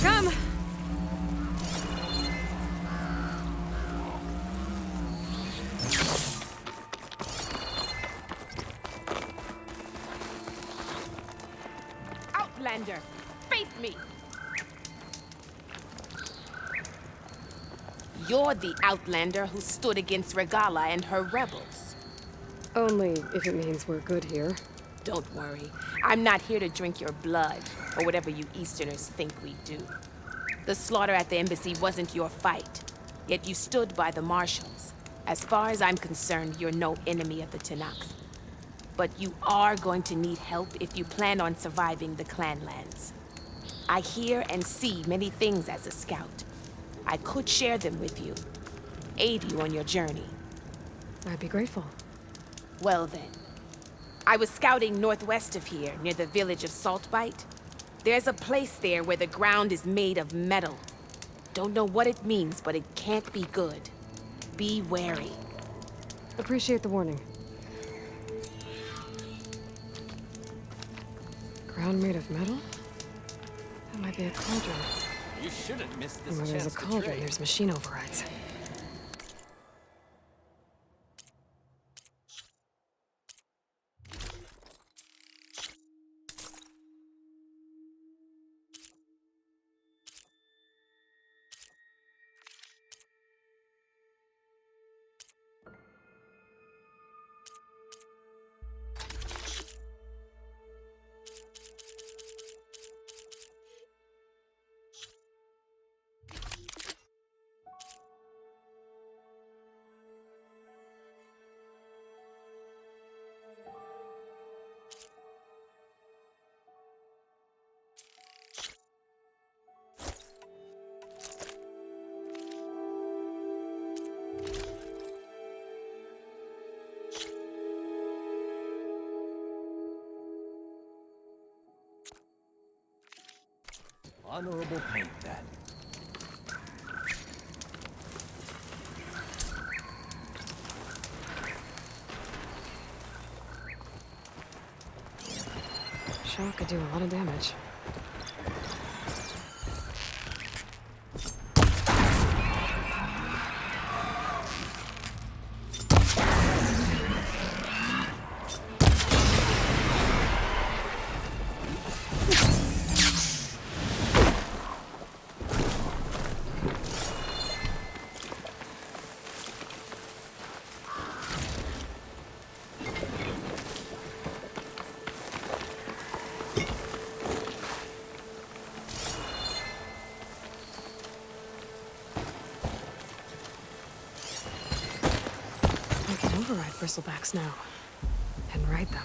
come. Outlander, face me! You're the Outlander who stood against Regala and her rebels. Only if it means we're good here. Don't worry. I'm not here to drink your blood, or whatever you Easterners think we do. The slaughter at the embassy wasn't your fight, yet you stood by the marshals. As far as I'm concerned, you're no enemy of the Tanakh. But you are going to need help if you plan on surviving the Clanlands. I hear and see many things as a scout. I could share them with you, aid you on your journey. I'd be grateful. Well then, I was scouting northwest of here, near the village of Saltbite. There's a place there where the ground is made of metal. Don't know what it means, but it can't be good. Be wary. Appreciate the warning. Ground made of metal? That might be a cauldron. You shouldn't miss this And where there's chance a to cauldron, trade. there's machine overrides. Honorable paint, then. Shock could do a lot of damage. I can override bristlebacks now. And ride them.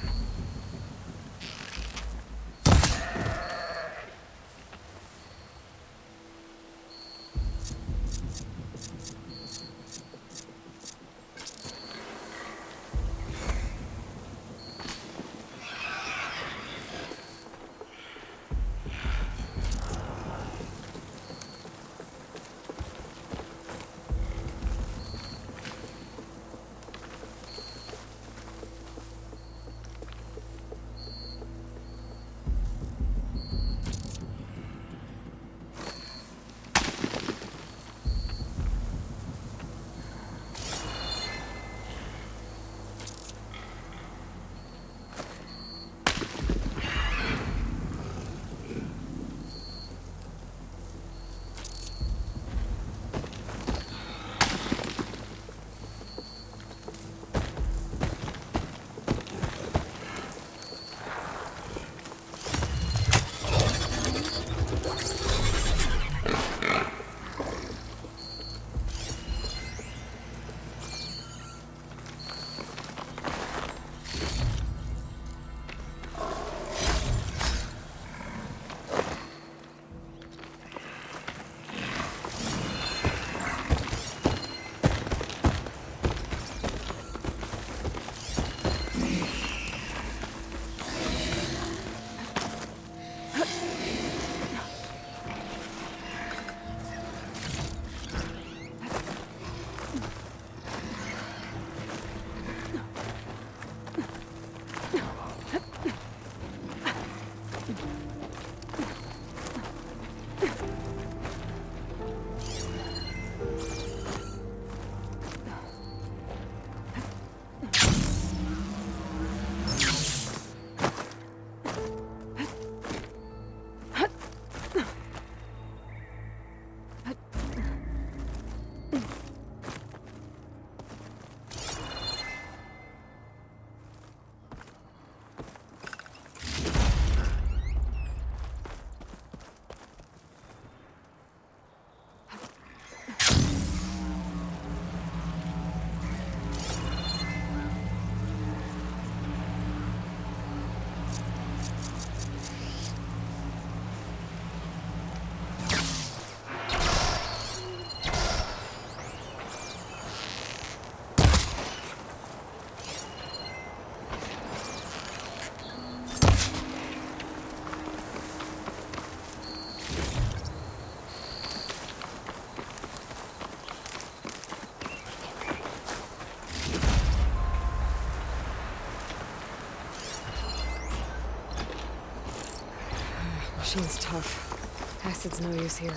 machine's tough. Acid's no use here.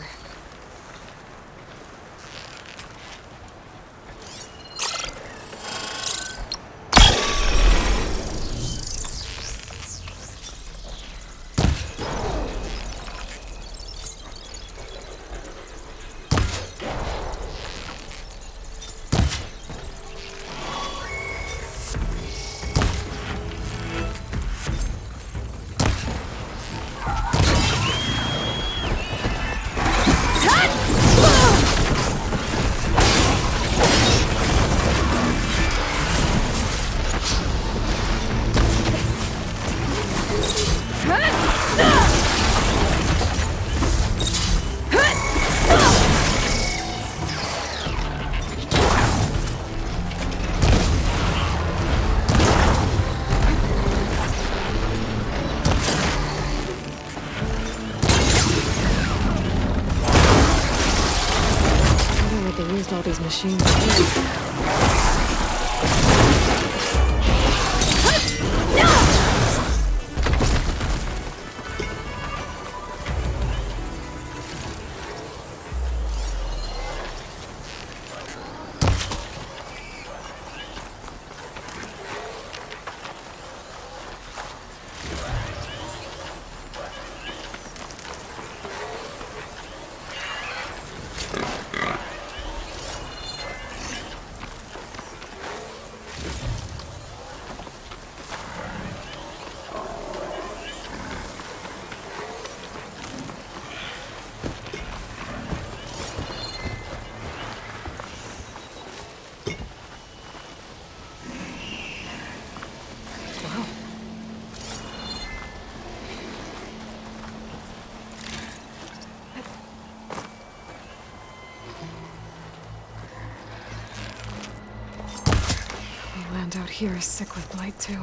They used all these machines. The land out here is sick with blight too.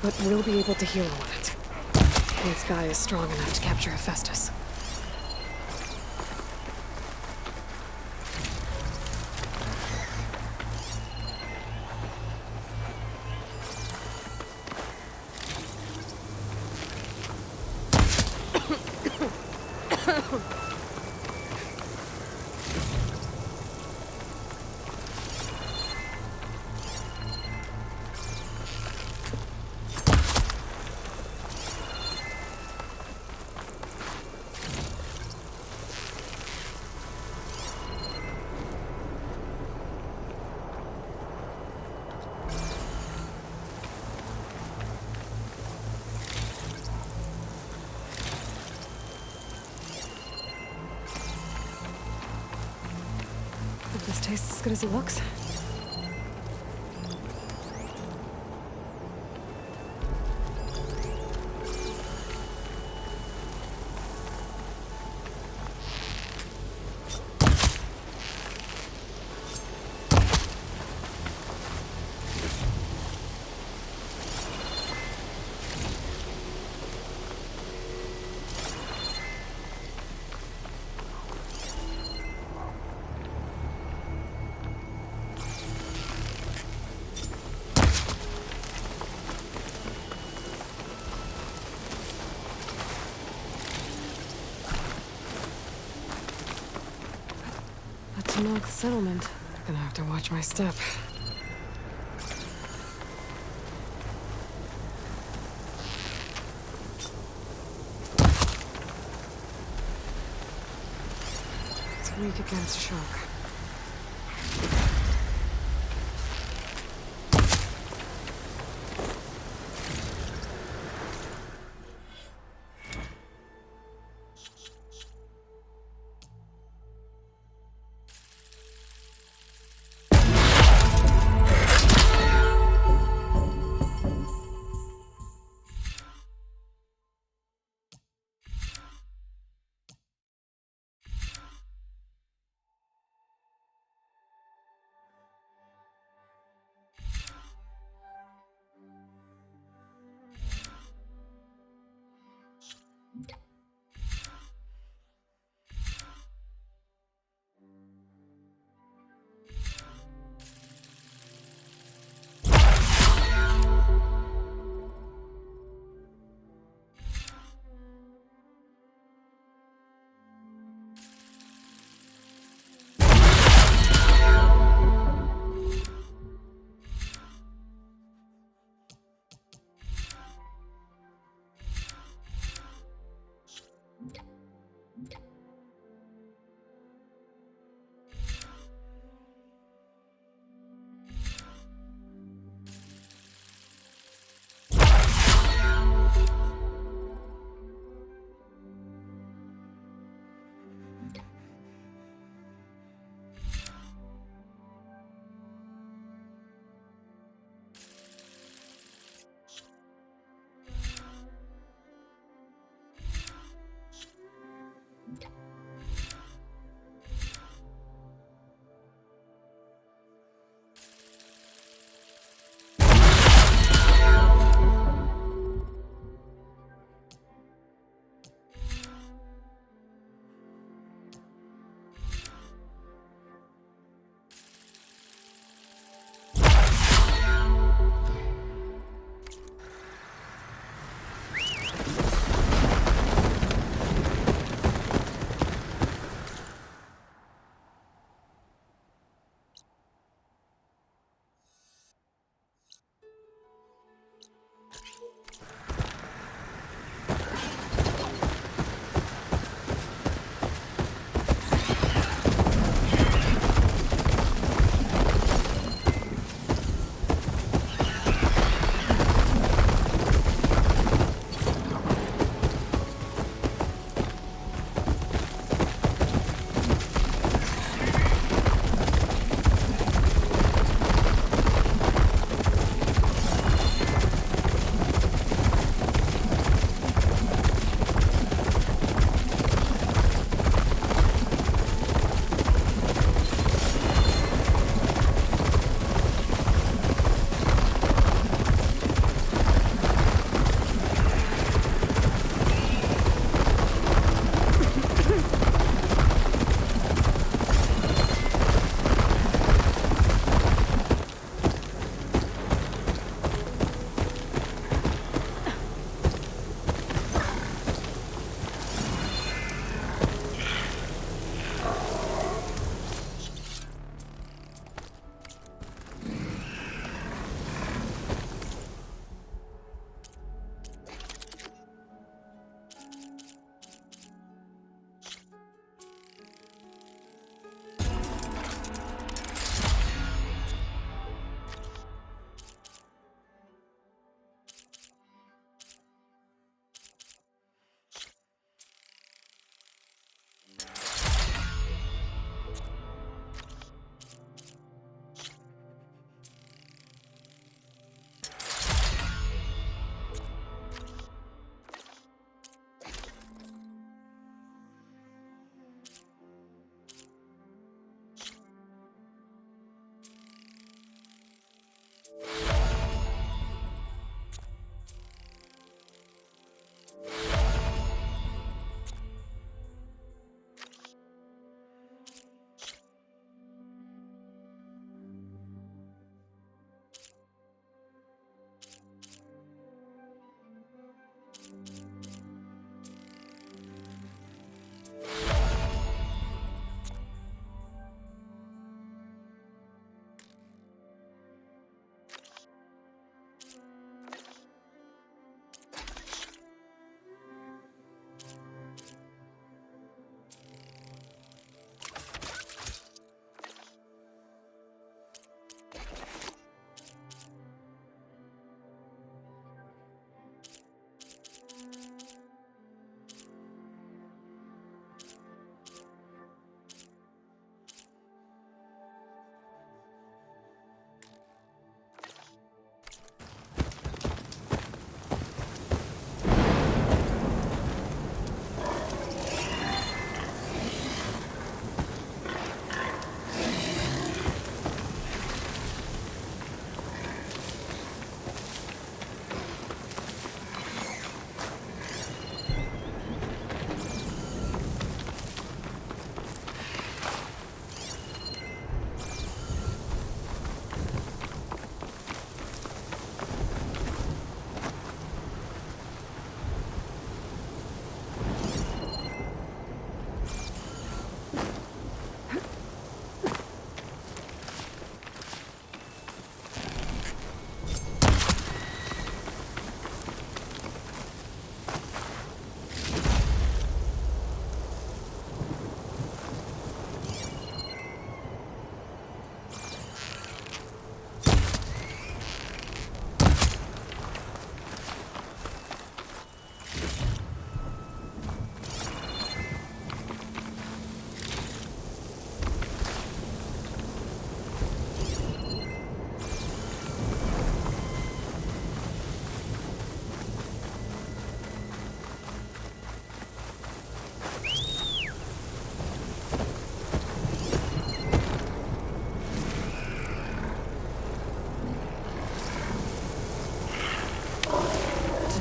But we'll be able to heal on it. The sky is strong enough to capture Hephaestus. If this tastes as good as it looks. To know the settlement, gonna have to watch my step. It's weak against shock.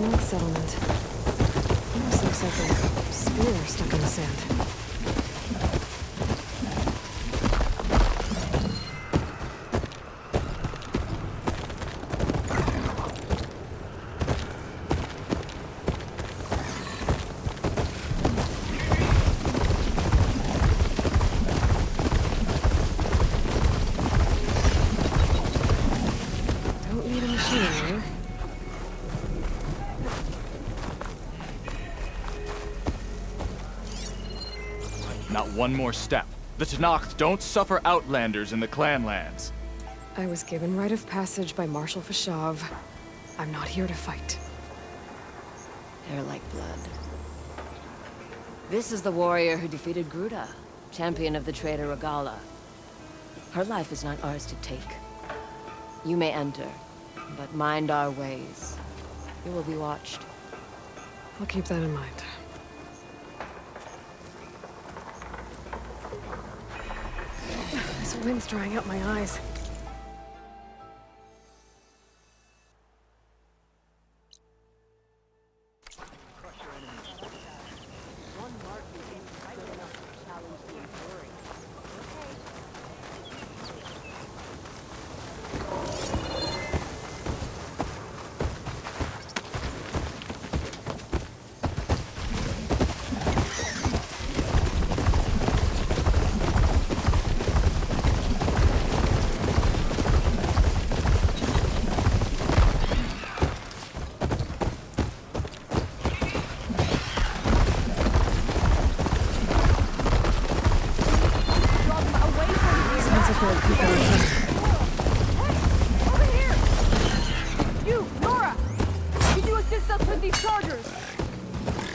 North settlement. Almost looks like a spear stuck in the sand. Don't need a machine here. Not one more step. The Tenakth don't suffer outlanders in the Clanlands. I was given rite of passage by Marshal Fashav. I'm not here to fight. Hair like blood. This is the warrior who defeated Gruda, champion of the traitor Regala. Her life is not ours to take. You may enter, but mind our ways. You will be watched. I'll keep that in mind. This wind's drying out my eyes.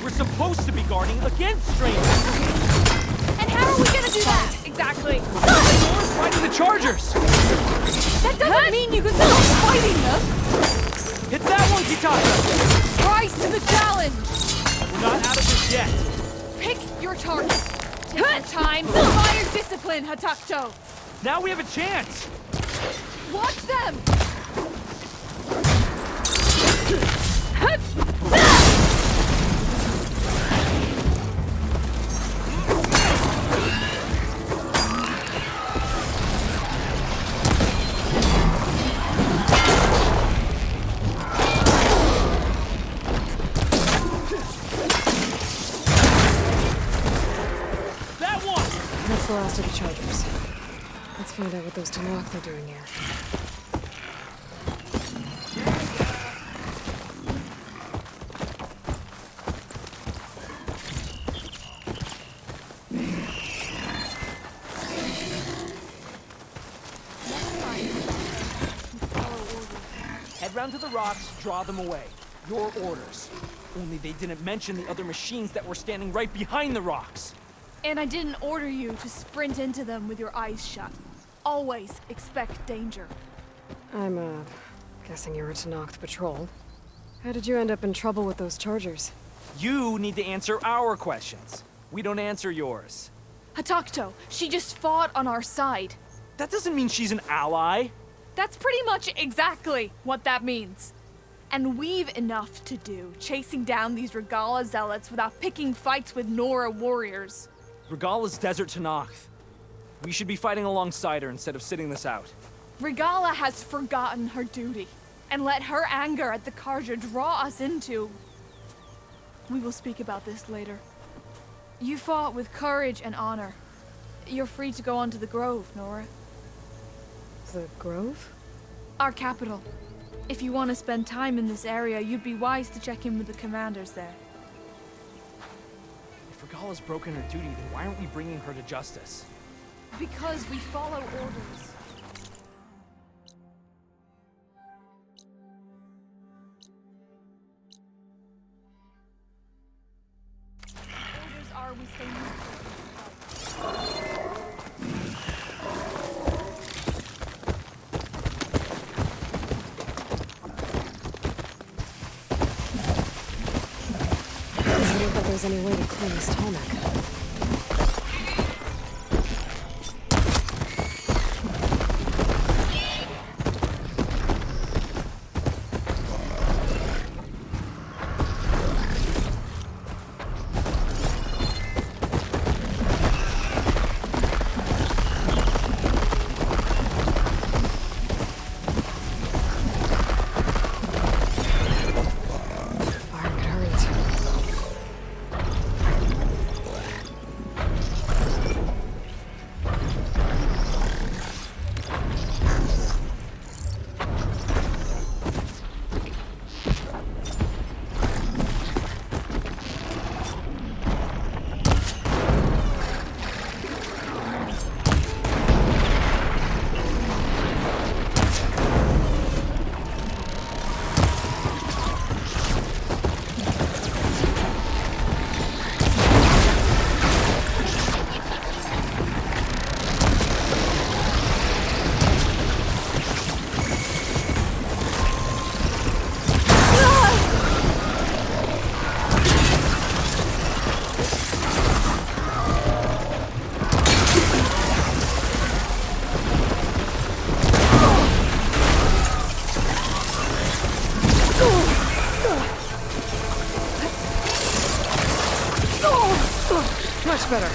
We're supposed to be guarding against strangers. And how are we gonna do that? Exactly. We're fighting the Chargers. That doesn't mean you can stop fighting them. Hit that one, Kitaka. Rise to the challenge. We're not out of this yet. Pick your target. Take your time. Fire discipline, Hatakto. Now we have a chance. Watch them. That's the last of the Chargers. Let's find out what those Tenakth are doing here. Head round to the rocks, draw them away. Your orders. Only they didn't mention the other machines that were standing right behind the rocks. And I didn't order you to sprint into them with your eyes shut. Always expect danger. I'm, guessing you're a Tenakth patrol. How did you end up in trouble with those Chargers? You need to answer our questions. We don't answer yours. Hatakto, she just fought on our side. That doesn't mean she's an ally. That's pretty much exactly what that means. And we've enough to do chasing down these Regala zealots without picking fights with Nora warriors. Regala's desert Tenakth. We should be fighting alongside her instead of sitting this out. Regala has forgotten her duty and let her anger at the Carja draw us into... We will speak about this later. You fought with courage and honor. You're free to go on to the Grove, Nora. The Grove? Our capital. If you want to spend time in this area, you'd be wise to check in with the commanders there. If Regala's broken her duty, then why aren't we bringing her to justice? Because we follow orders. Orders are we stay neutral. Doesn't look like there's any way to clear this tarmac. Much better.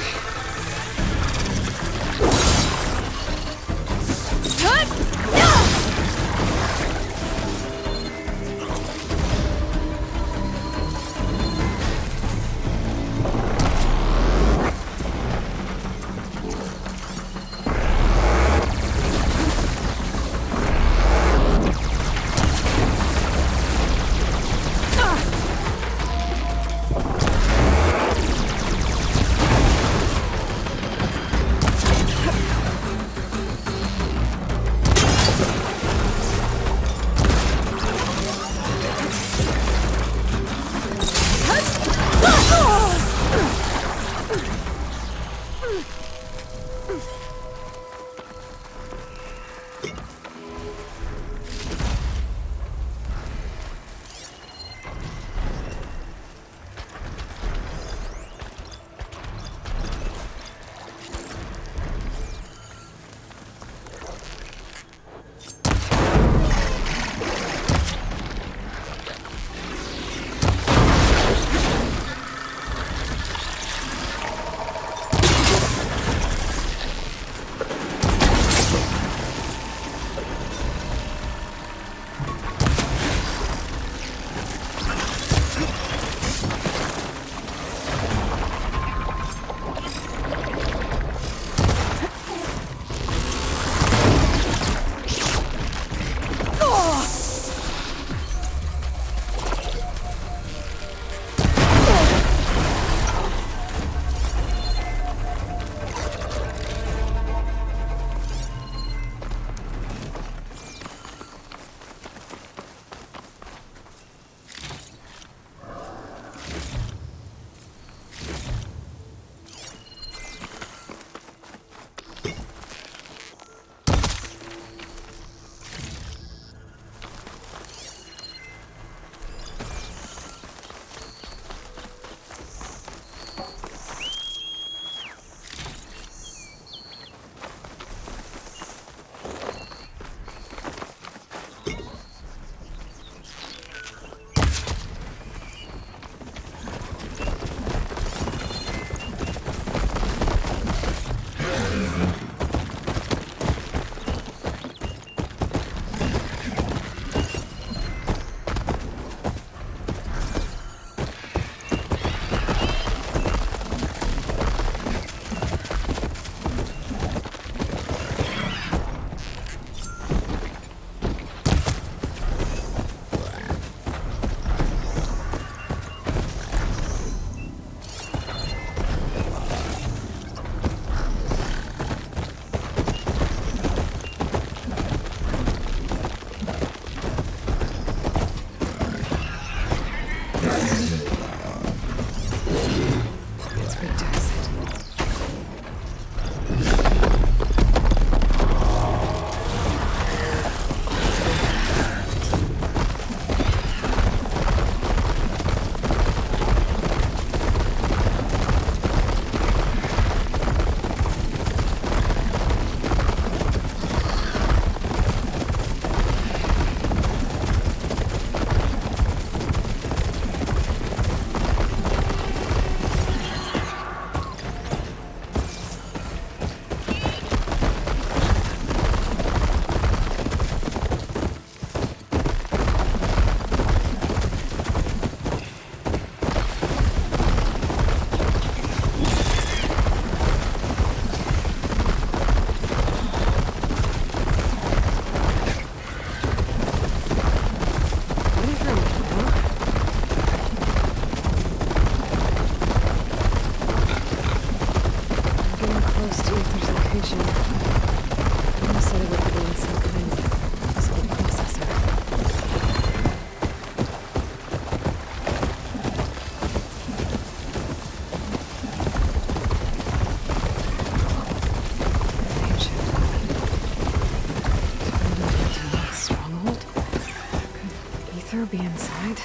Ether be inside?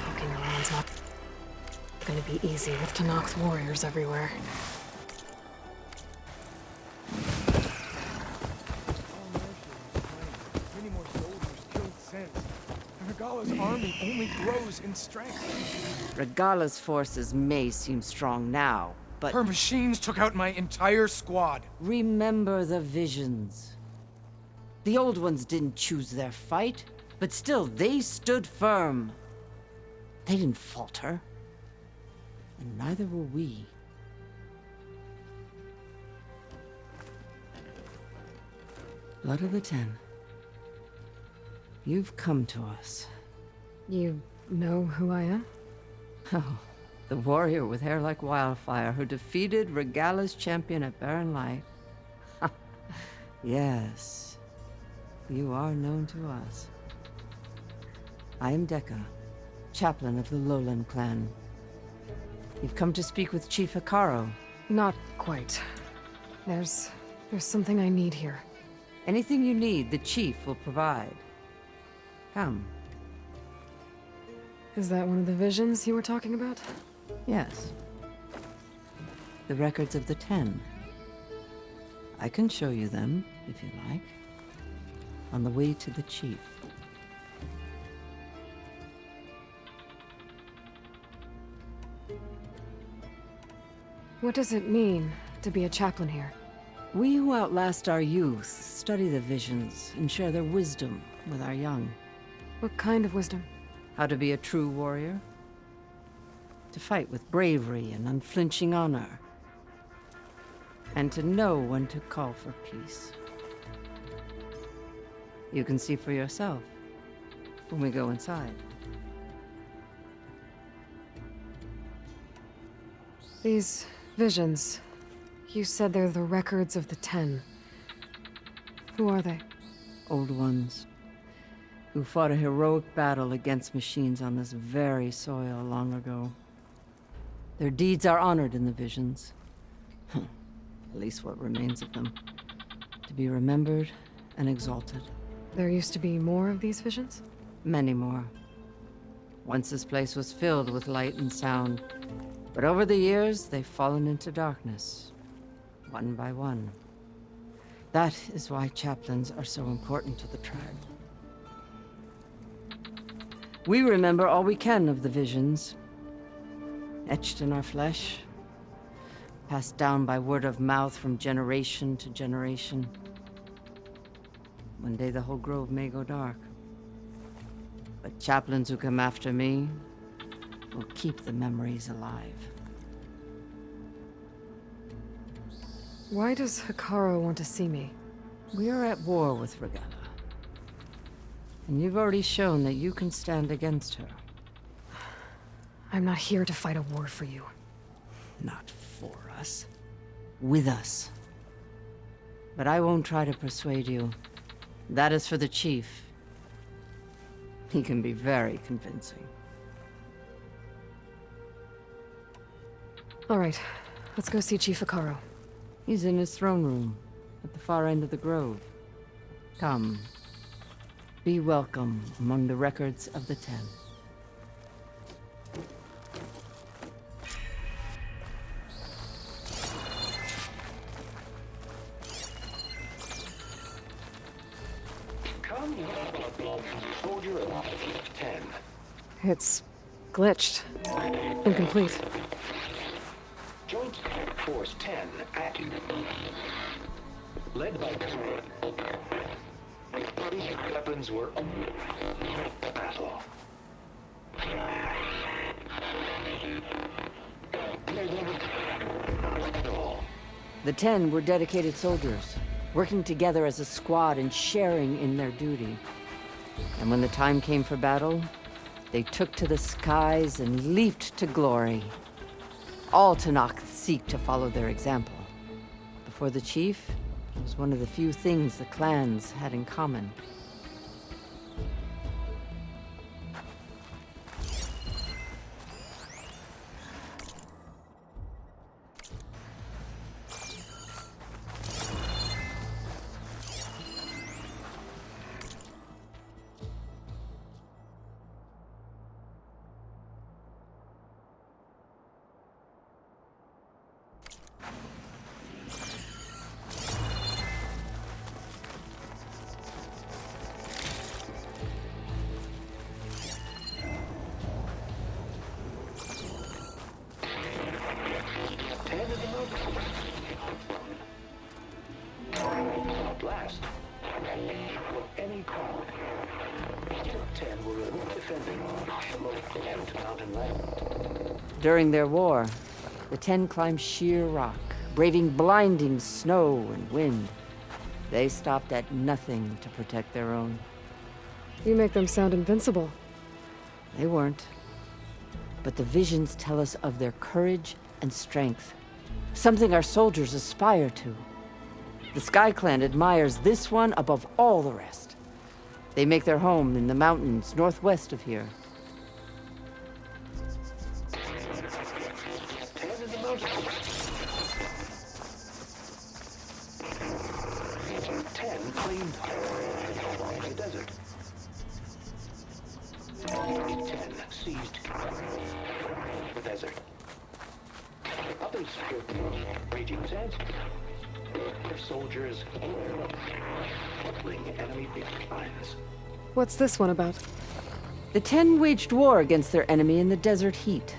Poking around's not gonna be easy with Tanak's warriors everywhere. Many more soldiers killed since. And Regala's army army only grows in strength. Regala's forces may seem strong now, but Her machines took out my entire squad. remember the visions. The old ones didn't choose their fight, but still, they stood firm. They didn't falter. And neither will we. Blood of the Ten. You've come to us. You know who I am? Oh, the warrior with hair like wildfire who defeated Regala's champion at Barren Light. Yes, you are known to us. I am Dekka, chaplain of the Lowland clan. You've come to speak with Chief Hikaro. Not quite. There's something I need here. Anything you need, the chief will provide. Come. Is that one of the visions you were talking about? Yes. The records of the Ten. I can show you them, if you like. On the way to the chief. What does it mean to be a chaplain here? We who outlast our youth study the visions and share their wisdom with our young. What kind of wisdom? How to be a true warrior. To fight with bravery and unflinching honor. And to know when to call for peace. You can see for yourself when we go inside. These visions, you said they're the records of the Ten. Who are they? Old ones. Who fought a heroic battle against machines on this very soil long ago. Their deeds are honored in the visions. At least what remains of them. To be remembered and exalted. There used to be more of these visions? Many more. Once this place was filled with light and sound. But over the years, they've fallen into darkness. One by one. That is why chaplains are so important to the tribe. We remember all we can of the visions. Etched in our flesh. Passed down by word of mouth from generation to generation. One day the whole grove may go dark. But chaplains who come after me will keep the memories alive. Why does Hikaro want to see me? We are at war with Regala. And you've already shown that you can stand against her. I'm not here to fight a war for you. Not for us. With us. But I won't try to persuade you. That is for the chief. He can be very convincing. All right, let's go see Chief Hikaro. He's in his throne room, at the far end of the grove. Come. Be welcome among the records of the Ten. Come, soldier of 10. It's glitched. Incomplete. Joint Force 10 acting. Led by weapons were battle. The Ten were dedicated soldiers, working together as a squad and sharing in their duty. And when the time came for battle, they took to the skies and leaped to glory. All Tenakth seek to follow their example. Before the chief, it was one of the few things the clans had in common. to mountain land. During their war, the 10 climbed sheer rock, braving blinding snow and wind. They stopped at nothing to protect their own. You make them sound invincible. They weren't. But the visions tell us of their courage and strength, something our soldiers aspire to. The Sky Clan admires this one above all the rest. They make their home in the mountains northwest of here. 10 in the mountains. 10 claimed in the desert. 10 seized the desert. Others were raging sands. Their soldiers crippling enemy lines. What's this one about? The 10 waged war against their enemy in the desert heat,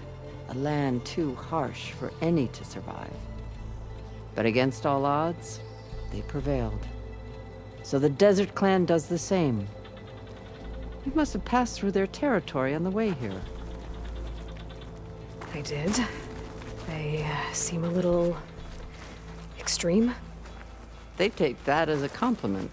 a land too harsh for any to survive. But against all odds, they prevailed. So the Desert Clan does the same. You must have passed through their territory on the way here. I did. They seem a little extreme. They take that as a compliment.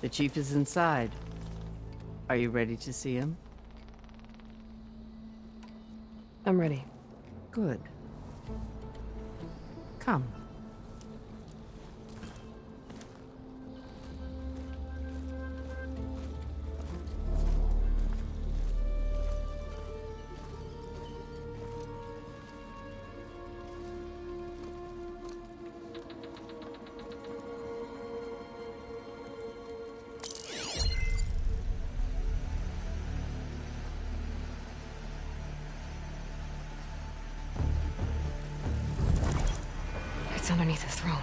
The chief is inside. Are you ready to see him? I'm ready. Good. Come. It's underneath the throne.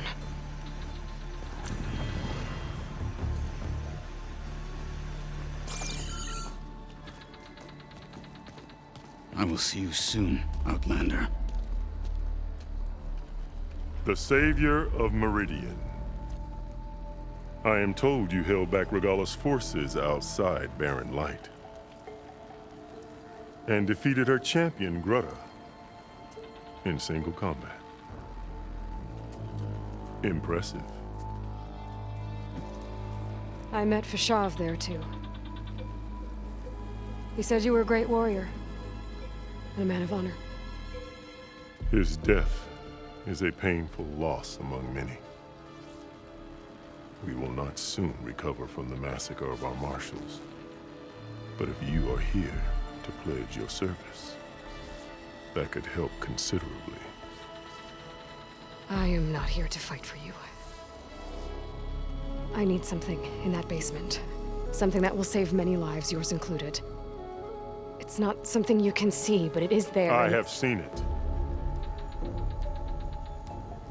I will see you soon, Outlander. The savior of Meridian. I am told you held back Regalla's forces outside Barren Light. And defeated her champion, Grutta, in single combat. Impressive. I met Fashav there, too. He said you were a great warrior. And a man of honor. His death is a painful loss among many. We will not soon recover from the massacre of our marshals. But if you are here to pledge your service, that could help considerably. I am not here to fight for you. I need something in that basement. Something that will save many lives, yours included. It's not something you can see, but it is there. I have seen it.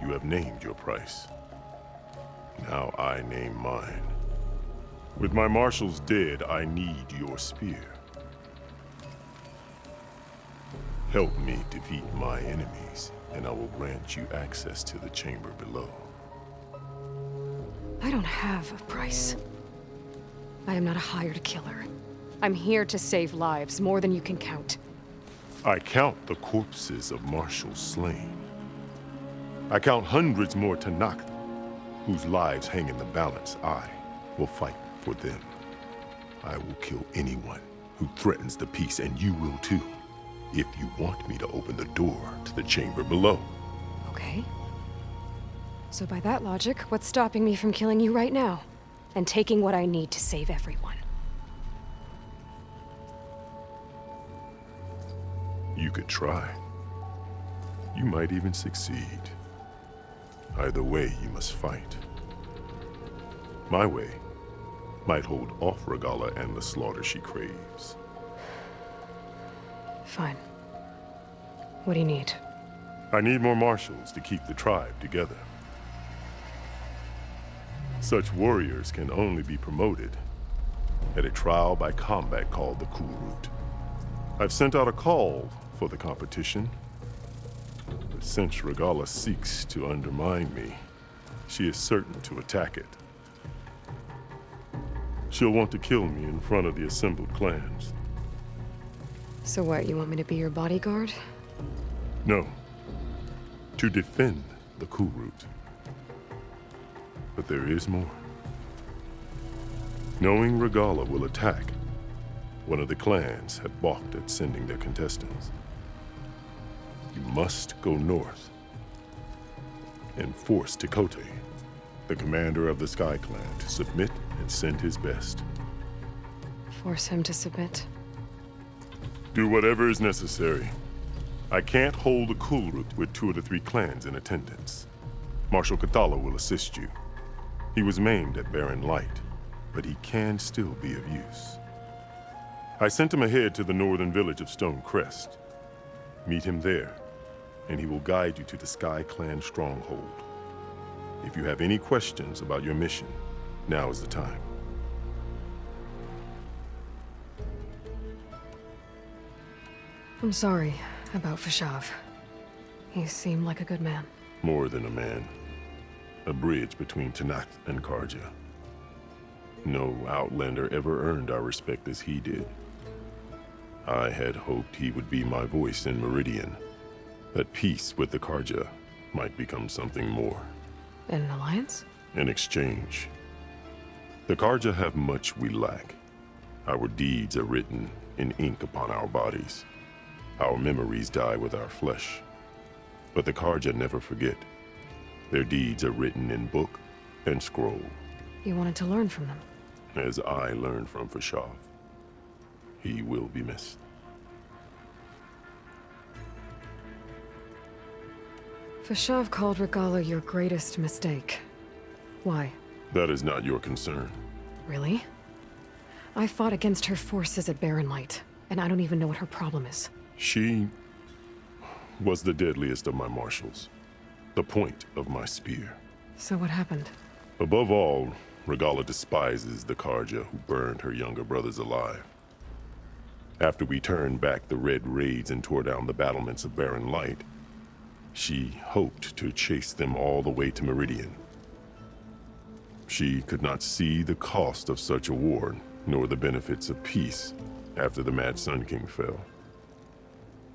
You have named your price. Now I name mine. With my marshals dead, I need your spear. Help me defeat my enemies, and I will grant you access to the chamber below. I don't have a price. I am not a hired killer. I'm here to save lives, more than you can count. I count the corpses of marshals slain. I count hundreds more Tanakh, whose lives hang in the balance. I will fight for them. I will kill anyone who threatens the peace, and you will too, if you want me to open the door to the chamber below. Okay. So by that logic, what's stopping me from killing you right now? And taking what I need to save everyone? You could try. You might even succeed. Either way, you must fight. My way might hold off Regala and the slaughter she craves. Fine. What do you need? I need more marshals to keep the tribe together. Such warriors can only be promoted at a trial by combat called the Cool Route. I've sent out a call for the competition, but since Regala seeks to undermine me, she is certain to attack it. She'll want to kill me in front of the assembled clans. So what, you want me to be your bodyguard? No, to defend the Cool Route. But there is more. Knowing Regala will attack, one of the clans had balked at sending their contestants. You must go north and force Tekote, the commander of the Sky Clan, to submit and send his best. Force him to submit? Do whatever is necessary. I can't hold the Cool Route with 2 of the 3 clans in attendance. Marshal Kathala will assist you. He was maimed at Barren Light, but he can still be of use. I sent him ahead to the northern village of Stone Crest. Meet him there, and he will guide you to the Sky Clan stronghold. If you have any questions about your mission, now is the time. I'm sorry about Fashav. He seemed like a good man. More than a man. A bridge between Tanath and Karja. No Outlander ever earned our respect as he did. I had hoped he would be my voice in Meridian, that peace with the Karja might become something more. An alliance? In exchange. The Karja have much we lack. Our deeds are written in ink upon our bodies. Our memories die with our flesh. But the Karja never forget. Their deeds are written in book and scroll. You wanted to learn from them? As I learned from Fashav. He will be missed. Fashav called Regala your greatest mistake. Why? That is not your concern. Really? I fought against her forces at Barren Light, and I don't even know what her problem is. She was the deadliest of my marshals. The point of my spear. So what happened? Above all, Regala despises the Karja who burned her younger brothers alive. After we turned back the Red Raids and tore down the battlements of Barren Light, she hoped to chase them all the way to Meridian. She could not see the cost of such a war, nor the benefits of peace after the Mad Sun King fell.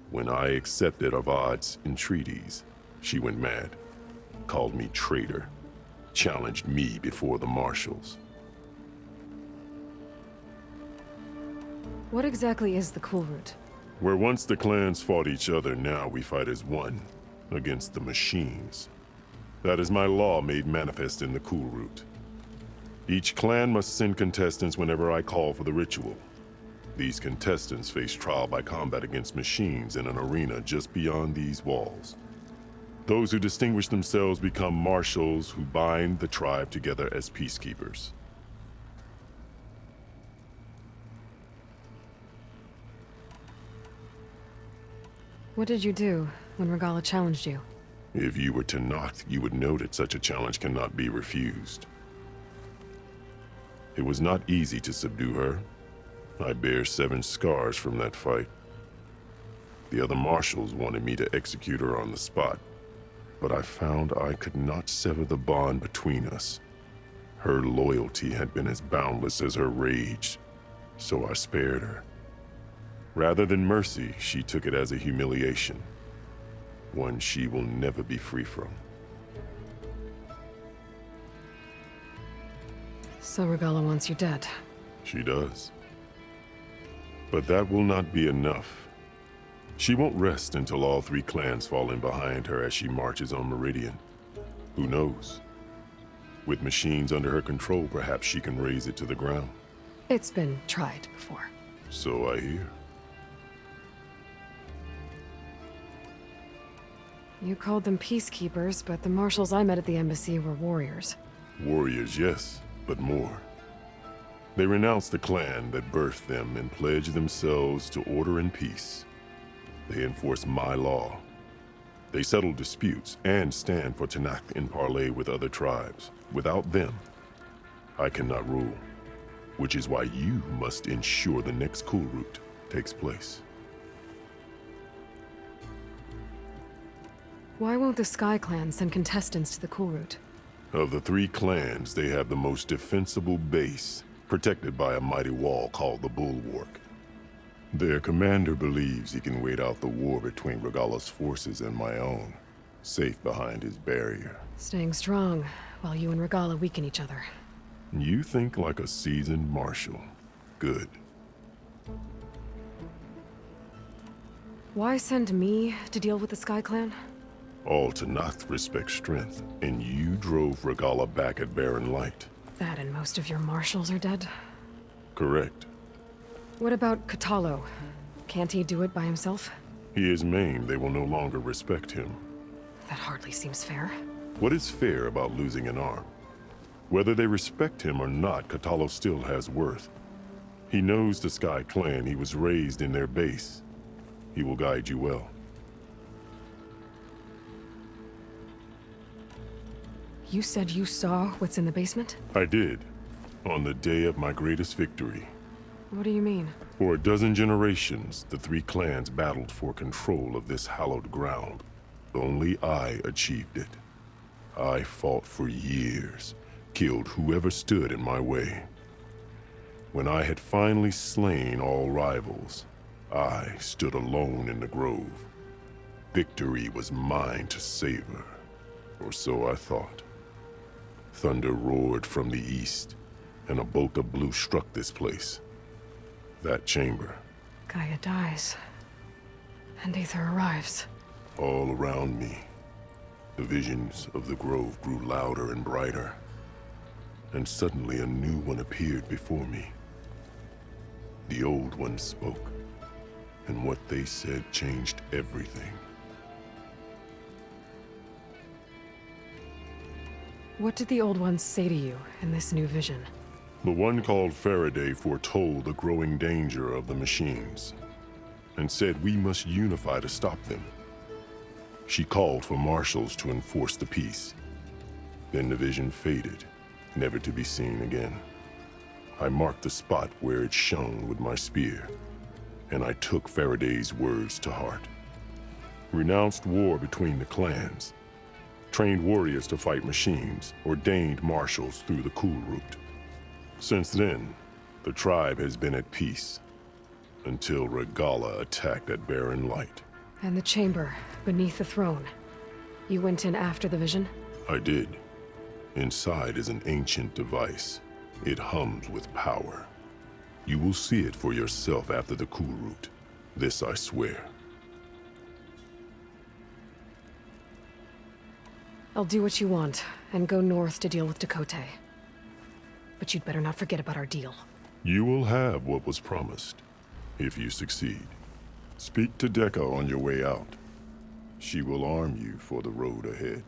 When I accepted Avad's entreaties, she went mad, called me traitor, challenged me before the marshals. What exactly is the Cool Route? Where once the clans fought each other, now we fight as one, against the machines. That is my law made manifest in the Cool Route. Each clan must send contestants whenever I call for the ritual. These contestants face trial by combat against machines in an arena just beyond these walls. Those who distinguish themselves become marshals who bind the tribe together as peacekeepers. What did you do when Regala challenged you? If you were to knock, you would know that such a challenge cannot be refused. It was not easy to subdue her. I bear 7 scars from that fight. The other marshals wanted me to execute her on the spot, but I found I could not sever the bond between us. Her loyalty had been as boundless as her rage, so I spared her. Rather than mercy, she took it as a humiliation, one she will never be free from. So Regala wants you dead. She does. But that will not be enough. She won't rest until all 3 clans fall in behind her as she marches on Meridian. Who knows? With machines under her control, perhaps she can raise it to the ground. It's been tried before. So I hear. You called them peacekeepers, but the marshals I met at the embassy were warriors. Warriors, yes, but more. They renounce the clan that birthed them and pledge themselves to order and peace. They enforce my law. They settle disputes and stand for Tenakth in parley with other tribes. Without them, I cannot rule. Which is why you must ensure the next cool route takes place. Why won't the Sky Clan send contestants to the cool route? Of the 3 clans, they have the most defensible base, protected by a mighty wall called the Bulwark. Their commander believes he can wait out the war between Regalla's forces and my own, safe behind his barrier. Staying strong, while you and Regalla weaken each other. You think like a seasoned marshal. Good. Why send me to deal with the Sky Clan? All Tenakth respect strength, and you drove Regalla back at Barren Light. That and most of your marshals are dead? Correct. What about Katalo? Can't he do it by himself? He is maimed. They will no longer respect him. That hardly seems fair. What is fair about losing an arm? Whether they respect him or not, Katalo still has worth. He knows the Sky Clan. He was raised in their base. He will guide you well. You said you saw what's in the basement? I did. On the day of my greatest victory. What do you mean? For a dozen generations, the 3 clans battled for control of this hallowed ground. Only I achieved it. I fought for years, killed whoever stood in my way. When I had finally slain all rivals, I stood alone in the grove. Victory was mine to savor, or so I thought. Thunder roared from the east, and a bolt of blue struck this place. That chamber. Gaia dies, and Aether arrives. All around me, the visions of the grove grew louder and brighter, and suddenly a new one appeared before me. The old one spoke, and what they said changed everything. What did the old ones say to you in this new vision? The one called Faraday foretold the growing danger of the machines, and said we must unify to stop them. She called for marshals to enforce the peace. Then the vision faded, never to be seen again. I marked the spot where it shone with my spear, and I took Faraday's words to heart. Renounced war between the clans, trained warriors to fight machines, ordained marshals through the cool route. Since then, the tribe has been at peace, until Regalla attacked at Barren Light. And the chamber, beneath the throne. You went in after the vision? I did. Inside is an ancient device. It hums with power. You will see it for yourself after the cool route. This I swear. I'll do what you want, and go north to deal with Dakota. But you'd better not forget about our deal. You will have what was promised, if you succeed. Speak to Dekka on your way out. She will arm you for the road ahead.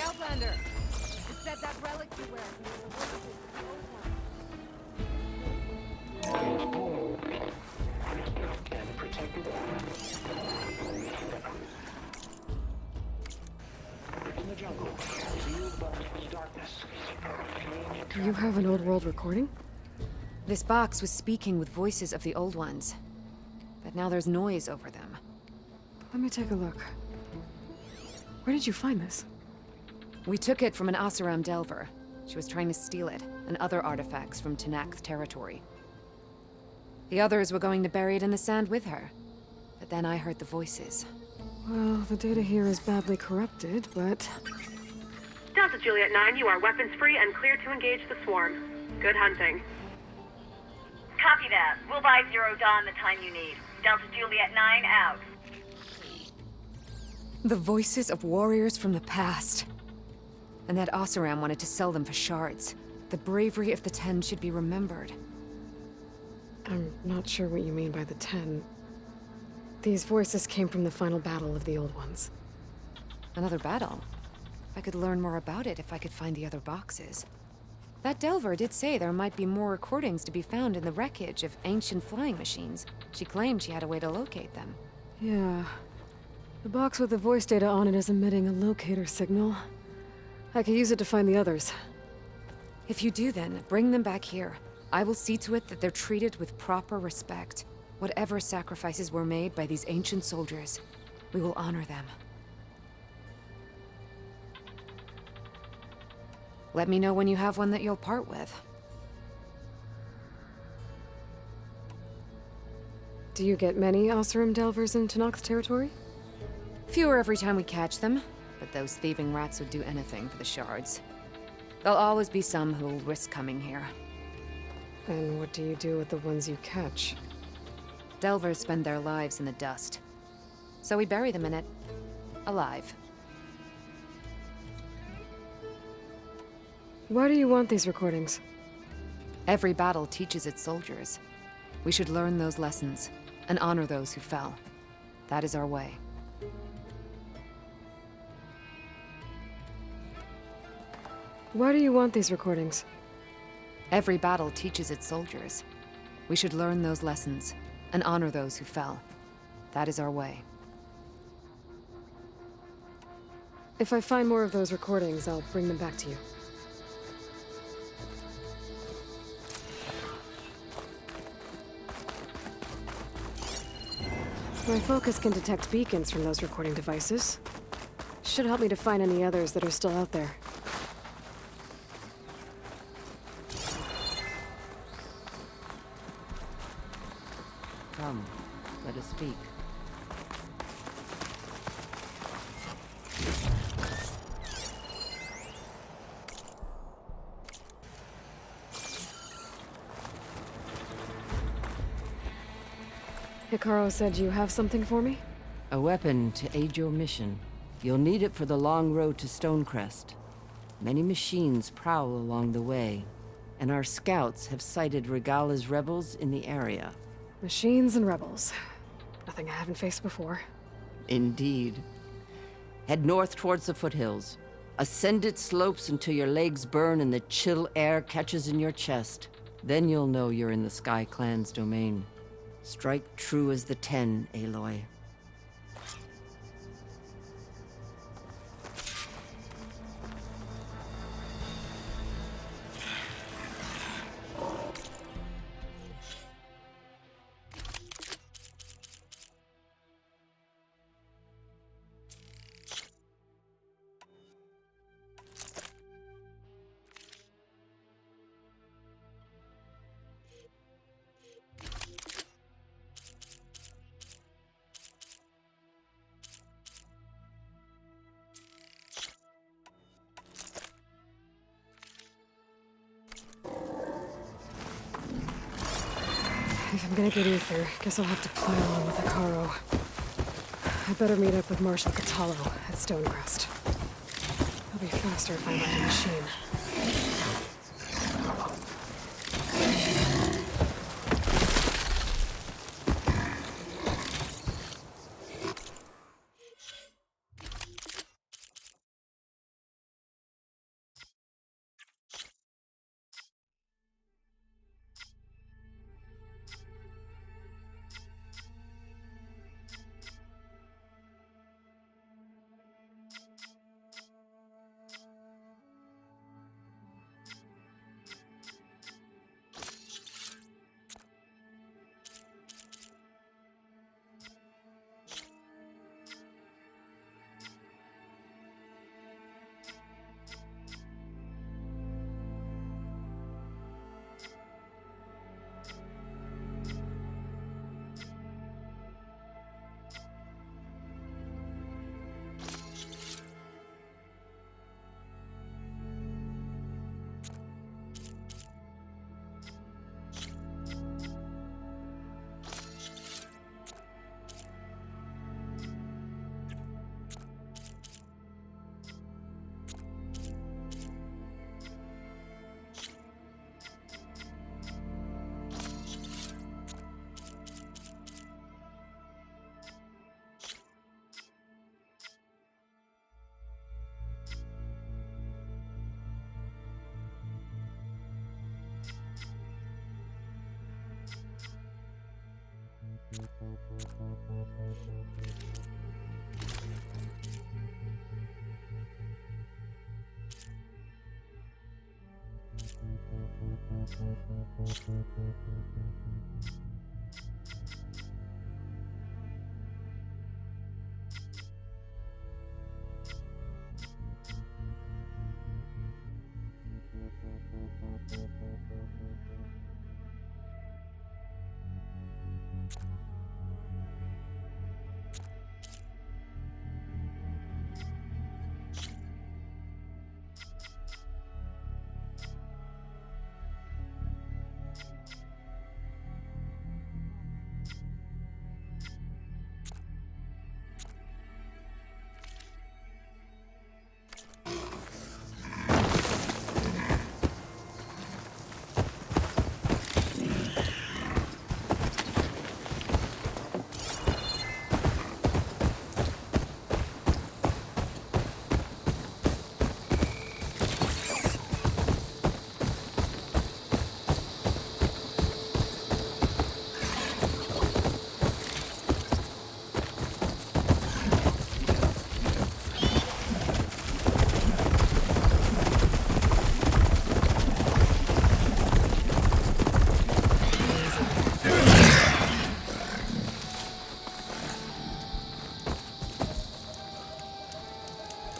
Outlander! It said that relic you wear. And protected. jungle, sealed by darkness. You have an old world recording? This box was speaking with voices of the old ones. But now there's noise over them. Let me take a look. Where did you find this? We took it from an Oseram Delver. She was trying to steal it, and other artifacts from Tenakth territory. The others were going to bury it in the sand with her. But then I heard the voices. Well, the data here is badly corrupted, but... Delta Juliet 9, you are weapons-free and clear to engage the swarm. Good hunting. Copy that. We'll buy Zero Dawn the time you need. Delta Juliet 9 out. The voices of warriors from the past. And that Oseram wanted to sell them for shards. The bravery of the Ten should be remembered. I'm not sure what you mean by the Ten. These voices came from the final battle of the Old Ones. Another battle? I could learn more about it if I could find the other boxes. That Delver did say there might be more recordings to be found in the wreckage of ancient flying machines. She claimed she had a way to locate them. Yeah. The box with the voice data on it is emitting a locator signal. I could use it to find the others. If you do then, bring them back here. I will see to it that they're treated with proper respect. Whatever sacrifices were made by these ancient soldiers, we will honor them. Let me know when you have one that you'll part with. Do you get many Oseram Delvers in Tenakth territory? Fewer every time we catch them, but those thieving rats would do anything for the shards. There'll always be some who'll risk coming here. And what do you do with the ones you catch? Delvers spend their lives in the dust. So we bury them in it, alive. Why do you want these recordings? Every battle teaches its soldiers. We should learn those lessons, and honor those who fell. That is our way. Why do you want these recordings? Every battle teaches its soldiers. We should learn those lessons, and honor those who fell. That is our way. If I find more of those recordings, I'll bring them back to you. My focus can detect beacons from those recording devices. Should help me to find any others that are still out there. Come, let us speak. Hikaru said you have something for me? A weapon to aid your mission. You'll need it for the long road to Stonecrest. Many machines prowl along the way, and our scouts have sighted Regala's rebels in the area. Machines and rebels. Nothing I haven't faced before. Indeed. Head north towards the foothills. Ascend its slopes until your legs burn and the chill air catches in your chest. Then you'll know you're in the Sky Clan's domain. Strike true as the Ten, Aloy. If I'm gonna get ether, guess I'll have to play along with Hikaru. I better meet up with Marshal Catallo at Stonecrest. It'll be faster if I ride a machine.